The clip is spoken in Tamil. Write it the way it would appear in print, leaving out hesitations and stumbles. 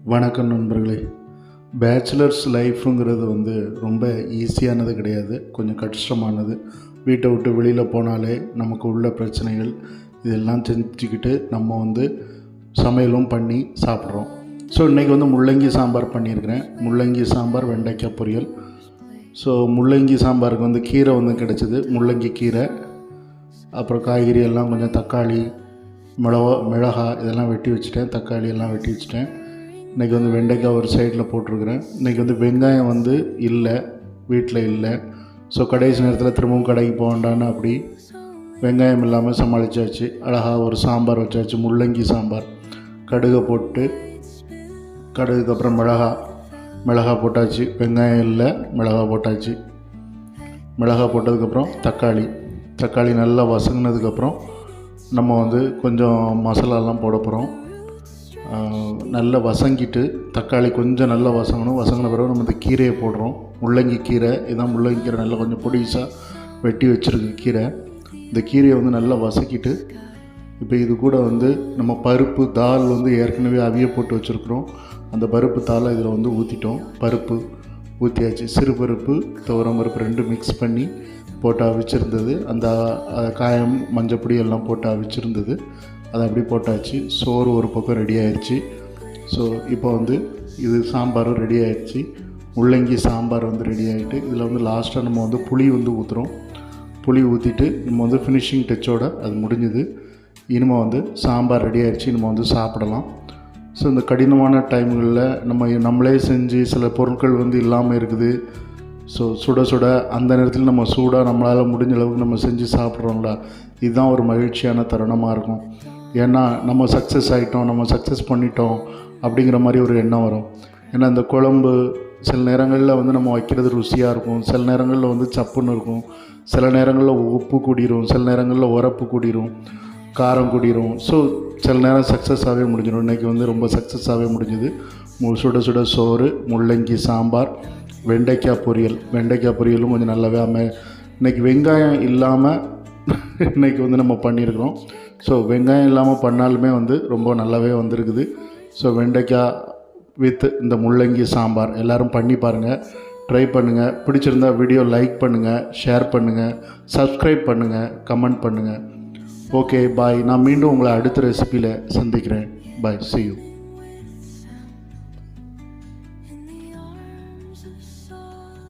வணக்கம் நண்பர்களே. பேச்சுலர்ஸ் லைஃப்புங்கிறது ரொம்ப ஈஸியானது கிடையாது, கொஞ்சம் கஷ்டமானது. வீட்டை விட்டு வெளியில் போனாலே நமக்கு உள்ள பிரச்சனைகள் இதெல்லாம் செஞ்சுக்கிட்டு நம்ம சமையலும் பண்ணி சாப்பிட்றோம். ஸோ இன்றைக்கி முள்ளங்கி சாம்பார் பண்ணியிருக்கிறேன். முள்ளங்கி சாம்பார், வெண்டைக்காய் பொரியல். ஸோ முள்ளங்கி சாம்பாருக்கு கீரை கிடச்சிது, முள்ளங்கி கீரை. அப்புறம் காய்கறி எல்லாம் கொஞ்சம் தக்காளி, மிளகாய் இதெல்லாம் வெட்டி வச்சுட்டேன், தக்காளி எல்லாம் வெட்டி வச்சுட்டேன். இன்றைக்கி வெண்டைக்காய் ஒரு சைடில் போட்டிருக்கிறேன். இன்றைக்கி வெங்காயம் இல்லை, வீட்டில் இல்லை. ஸோ கடைசி நேரத்தில் திரும்பவும் கடைக்கு போக வேண்டான்னு அப்படி வெங்காயம் இல்லாமல் சமாளித்தாச்சு. அழகாக ஒரு சாம்பார் வச்சாச்சு, முள்ளங்கி சாம்பார். கடுகை போட்டு, கடுகுக்கு அப்புறம் மிளகாய் போட்டாச்சு. வெங்காயம் இல்லை, மிளகாய் போட்டாச்சு. மிளகாய் போட்டதுக்கப்புறம் தக்காளி நல்லா வசங்கினதுக்கப்புறம் நம்ம கொஞ்சம் மசாலாலாம் போட போகிறோம். நல்லா வசங்கிட்டு, தக்காளி கொஞ்சம் நல்லா வசங்கின பிறகு நம்ம இந்த கீரையை போடுறோம். முள்ளங்கி கீரை இதான், முள்ளங்கி கீரை நல்லா கொஞ்சம் பொடிசாக வெட்டி வச்சுருக்கு கீரை. இந்த கீரையை நல்லா வசக்கிட்டு, இப்போ இது கூட நம்ம பருப்பு தால் ஏற்கனவே அவிய போட்டு வச்சுருக்குறோம். அந்த பருப்பு தாளை இதில் ஊற்றிட்டோம். பருப்பு ஊற்றியாச்சு. சிறு பருப்பு, துவரம் பருப்பு ரெண்டும் மிக்ஸ் பண்ணி போட்டு அவிச்சிருந்தது. அந்த காயம் மஞ்சப்பொடி எல்லாம் போட்டு அவிச்சிருந்தது, அதை அப்படி போட்டாச்சு. சோறு ஒரு பக்கம் ரெடி ஆயிடுச்சு. ஸோ இப்போ இது சாம்பாரும் ரெடி ஆயிடுச்சு. முள்ளங்கி சாம்பார் ரெடி ஆகிட்டு, இதில் லாஸ்ட்டாக நம்ம புளி ஊற்றுறோம். புளி ஊற்றிட்டு நம்ம ஃபினிஷிங் டச்சோடு அது முடிஞ்சுது. இனிமேல் சாம்பார் ரெடி ஆகிடுச்சு. நம்ம சாப்பிடலாம். ஸோ இந்த கடினமான டைம்களில் நம்மளே செஞ்சு சில பொருட்கள் இல்லாமல் இருக்குது. ஸோ சுட அந்த நேரத்தில் நம்ம சூடாக நம்மளால் முடிஞ்ச அளவுக்கு நம்ம செஞ்சு சாப்பிட்றோம்ல, இதுதான் ஒரு மகிழ்ச்சியான தருணமாக இருக்கும். ஏன்னா நம்ம சக்ஸஸ் ஆகிட்டோம், நம்ம சக்ஸஸ் பண்ணிட்டோம் அப்படிங்கிற மாதிரி ஒரு எண்ணம் வரும். ஏன்னா இந்த குழம்பு சில நேரங்களில் நம்ம வைக்கிறது ருசியாக இருக்கும், சில நேரங்களில் சப்புன்னு இருக்கும், சில நேரங்களில் உப்பு கூடிரும், சில நேரங்களில் உரப்பு கூடிரும், காரம் கூடிரும். ஸோ சில நேரம் சக்ஸஸாகவே முடிஞ்சிடும். இன்றைக்கி ரொம்ப சக்ஸஸாகவே முடிஞ்சுது. சுட சோறு, முள்ளங்கி சாம்பார், வெண்டைக்காய் பொரியலும் கொஞ்சம் நல்லாவே இன்றைக்கி வெங்காயம் இல்லாமல் இன்றைக்கி நம்ம பண்ணியிருக்கிறோம். ஸோ வெங்காயம் இல்லாமல் பண்ணாலுமே ரொம்ப நல்லாவே வந்திருக்குது. ஸோ வெண்டைக்காய் வித் இந்த முள்ளங்கி சாம்பார் எல்லோரும் பண்ணி பாருங்கள், ட்ரை பண்ணுங்கள். பிடிச்சிருந்தால் வீடியோ லைக் பண்ணுங்கள், ஷேர் பண்ணுங்கள், சப்ஸ்கிரைப் பண்ணுங்கள், கமெண்ட் பண்ணுங்கள். ஓகே, பாய். நான் மீண்டும் உங்களை அடுத்த ரெசிபியில் சந்திக்கிறேன். பாய், see you.